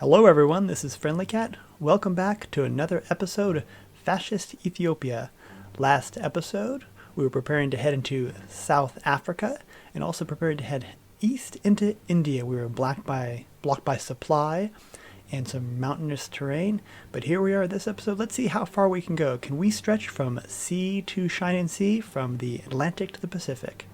Hello everyone, this is Friendly Cat. Welcome back to another episode of Fascist Ethiopia. Last episode, we were preparing to head into South Africa and also preparing to head east into India. We were blocked by supply and some mountainous terrain, but here we are this episode. Let's see how far we can go. Can we stretch from sea to shining sea, from the Atlantic to the Pacific?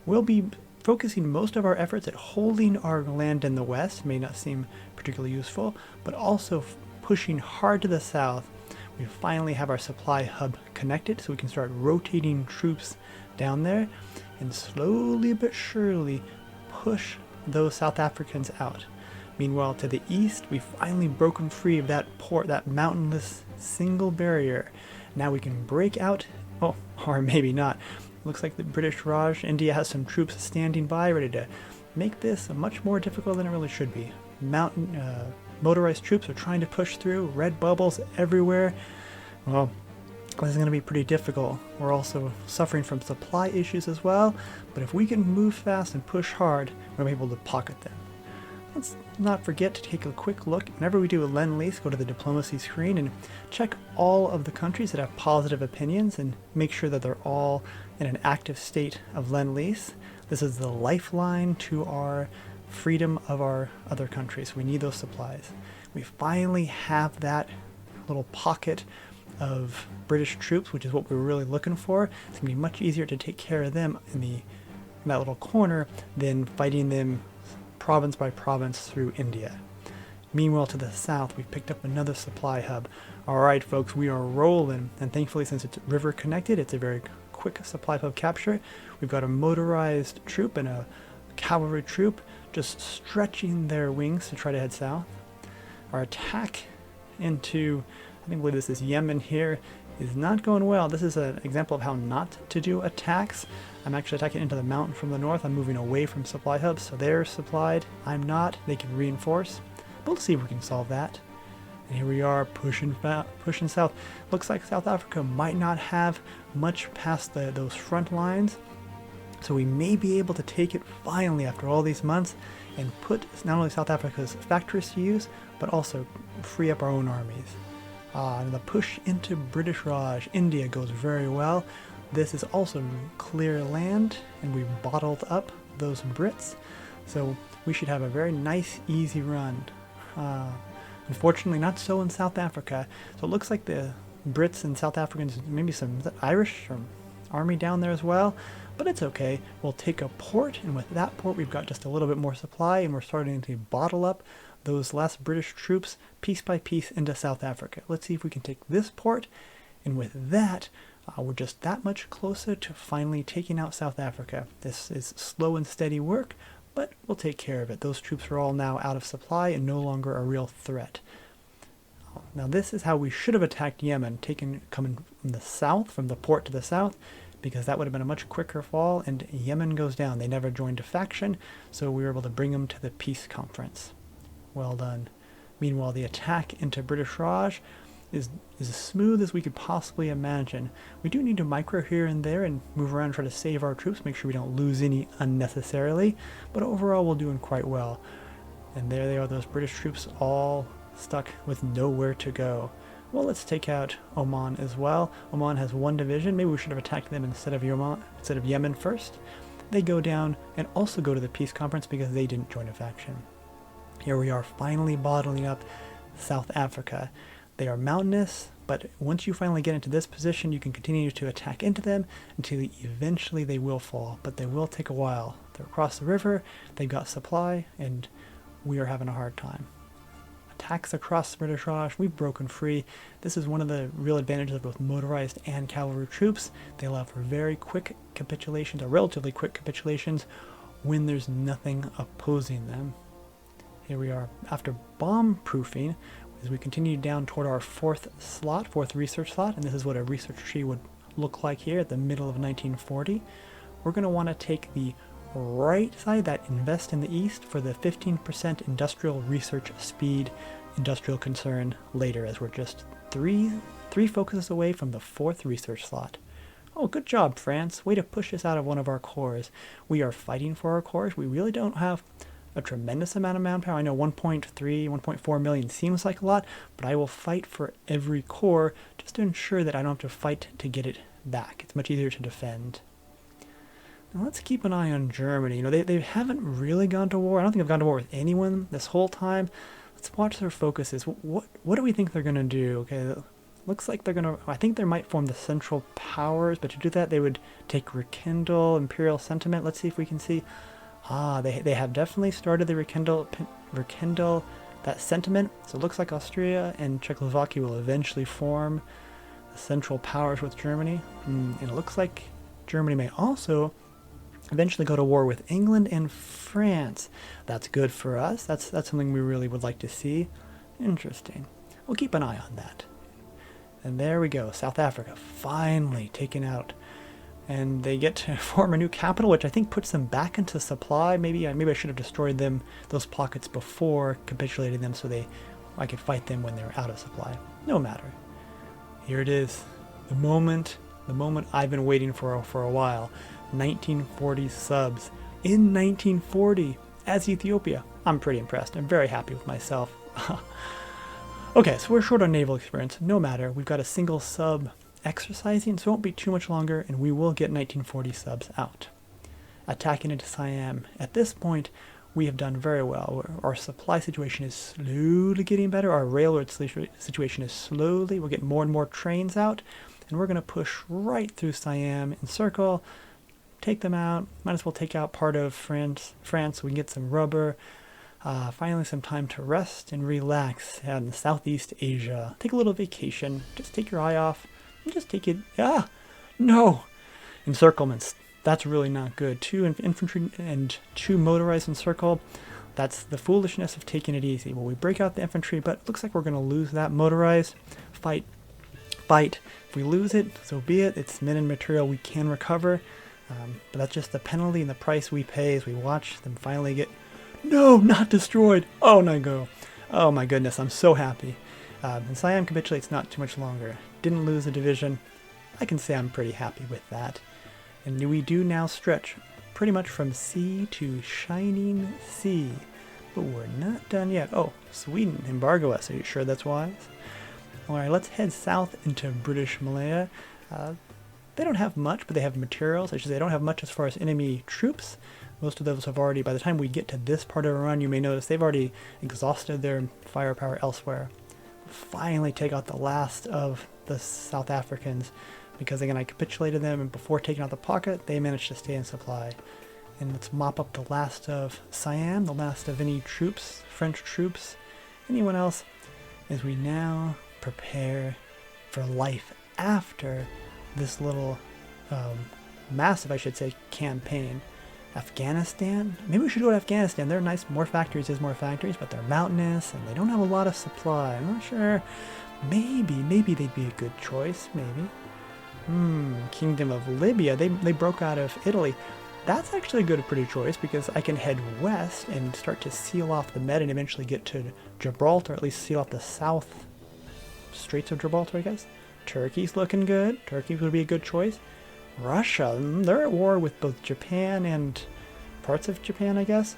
We'll be focusing most of our efforts at holding our land in the west. May not seem particularly useful, but also pushing hard to the south. We finally have our supply hub connected, so we can start rotating troops down there and slowly but surely push those South Africans out. Meanwhile, to the east, we've finally broken free of that mountainless single barrier. Now we can break out, oh, or maybe not. Looks like the British Raj, India has some troops standing by, ready to make this much more difficult than it really should be. Motorized troops are trying to push through, red bubbles everywhere. Well, this is going to be pretty difficult. We're also suffering from supply issues as well, but if we can move fast and push hard, we'll be able to pocket them. Let's not forget to take a quick look. Whenever we do a Lend-Lease, go to the diplomacy screen and check all of the countries that have positive opinions and make sure that they're all in an active state of Lend-Lease. This is the lifeline to our freedom of our other countries. We need those supplies. We finally have that little pocket of British troops, which is what we were really looking for. It's going to be much easier to take care of them in that little corner than fighting them province by province through India. Meanwhile, to the south, we've picked up another supply hub. Alright folks, we are rolling, and thankfully since it's river connected, it's a very quick supply hub capture. We've got a motorized troop and a cavalry troop just stretching their wings to try to head south. Our attack into, I believe this is Yemen here, is not going well. This is an example of how not to do attacks. I'm actually attacking into the mountain from the north. I'm moving away from supply hubs, so they're supplied. I'm not. They can reinforce. But let's see if we can solve that. And here we are pushing south. Looks like South Africa might not have much past those front lines. So we may be able to take it finally after all these months and put not only South Africa's factories to use, but also free up our own armies. And the push into British Raj, India goes very well. This is also clear land, and we've bottled up those Brits, so we should have a very nice, easy run. Unfortunately, not so in South Africa. So it looks like the Brits and South Africans, maybe some Irish or army down there as well, but it's okay. We'll take a port, and with that port, we've got just a little bit more supply, and we're starting to bottle up those last British troops piece by piece into South Africa. Let's see if we can take this port, and with that, we're just that much closer to finally taking out South Africa. This is slow and steady work, but we'll take care of it. Those troops are all now out of supply and no longer a real threat. Now this is how we should have attacked Yemen, coming from the south, from the port to the south, because that would have been a much quicker fall, and Yemen goes down. They never joined a faction, so we were able to bring them to the peace conference. Well done. Meanwhile, the attack into British Raj is as smooth as we could possibly imagine. We do need to micro here and there and move around and try to save our troops, make sure we don't lose any unnecessarily, but overall we're doing quite well. And there they are, those British troops all stuck with nowhere to go. Well, let's take out Oman as well. Oman has one division. Maybe we should have attacked them instead of Yemen first. They go down and also go to the peace conference because they didn't join a faction. Here we are finally bottling up South Africa. They are mountainous, but once you finally get into this position, you can continue to attack into them until eventually they will fall, but they will take a while. They're across the river, they've got supply, and we are having a hard time. Attacks across the British Raj, we've broken free. This is one of the real advantages of both motorized and cavalry troops. They allow for very quick capitulations, or relatively quick capitulations, when there's nothing opposing them. Here we are after bomb-proofing, as we continue down toward our fourth research slot, and this is what a research tree would look like here at the middle of 1940. We're going to want to take the right side, that invest in the east, for the 15% industrial research speed industrial concern later, as we're just three focuses away from the fourth research slot. Oh, good job, France. Way to push us out of one of our cores. We are fighting for our cores. We really don't have a tremendous amount of manpower. I know 1.3, 1.4 million seems like a lot, but I will fight for every core just to ensure that I don't have to fight to get it back. It's much easier to defend. Now let's keep an eye on Germany. You know, they haven't really gone to war. I don't think they've gone to war with anyone this whole time. Let's watch their focuses. What do we think they're going to do? Okay, looks like they're going to... I think they might form the Central Powers, but to do that they would take rekindle Imperial Sentiment. Let's see if we can see... they have definitely started the rekindle that sentiment. So it looks like Austria and Czechoslovakia will eventually form the Central Powers with Germany. And it looks like Germany may also eventually go to war with England and France. That's good for us. That's something we really would like to see. Interesting. We'll keep an eye on that. And there we go. South Africa finally taken out. And they get to form a new capital, which I think puts them back into supply. Maybe I should have destroyed those pockets before capitulating them, so I could fight them when they're out of supply. No matter. Here it is, the moment I've been waiting for a while. 1940 subs in 1940 as Ethiopia. I'm pretty impressed. I'm very happy with myself. Okay, so we're short on naval experience. No matter. We've got a single sub exercising, so it won't be too much longer, and we will get 1940 subs out. Attacking into Siam. At this point, we have done very well. Our supply situation is slowly getting better. Our railroad situation is slowly. We're getting more and more trains out, and we're going to push right through Siam, encircle, take them out. Might as well take out part of France so we can get some rubber. Finally, some time to rest and relax in Southeast Asia. Take a little vacation. Just take your eye off. And just take it. No! Encirclements. That's really not good. 2 infantry and 2 motorized encircle. That's the foolishness of taking it easy. Well, we break out the infantry, but it looks like we're going to lose that motorized. Fight. If we lose it, so be it. It's men and material we can recover. But that's just the penalty and the price we pay as we watch them finally get... No, not destroyed. Oh, no. Oh my goodness, I'm so happy. And Siam capitulates not too much longer. Didn't lose a division. I can say I'm pretty happy with that. And we do now stretch pretty much from sea to shining sea. But we're not done yet. Oh, Sweden, embargo us. Are you sure that's wise? Alright, let's head south into British Malaya. They don't have much, but they have materials. They don't have much as far as enemy troops. Most of those have already, by the time we get to this part of the run, you may notice they've already exhausted their firepower elsewhere. Finally take out the last of the South Africans, because again I capitulated them, and before taking out the pocket, they managed to stay in supply. And let's mop up the last of Siam, the last of any troops, French troops, anyone else, as we now prepare for life after this little massive, I should say, campaign. Afghanistan? Maybe we should go to Afghanistan. They're nice. More factories is more factories, but they're mountainous and they don't have a lot of supply. I'm not sure. Maybe they'd be a good choice. Maybe. Kingdom of Libya. They broke out of Italy. That's actually a pretty choice, because I can head west and start to seal off the Med and eventually get to Gibraltar, at least seal off the south Straits of Gibraltar, I guess. Turkey's looking good. Turkey would be a good choice. Russia, they're at war with both Japan and parts of Japan, I guess.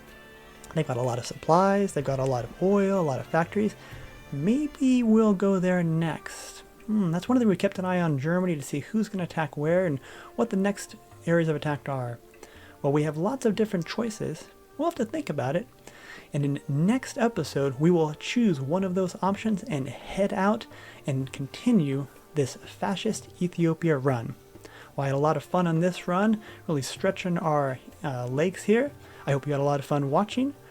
They've got a lot of supplies, they've got a lot of oil, a lot of factories. Maybe we'll go there next. That's one of the things we kept an eye on Germany to see who's going to attack where and what the next areas of attack are. Well, we have lots of different choices. We'll have to think about it. And in next episode, we will choose one of those options and head out and continue this Fascist Ethiopia run. Well, I had a lot of fun on this run, really stretching our legs here. I hope you had a lot of fun watching.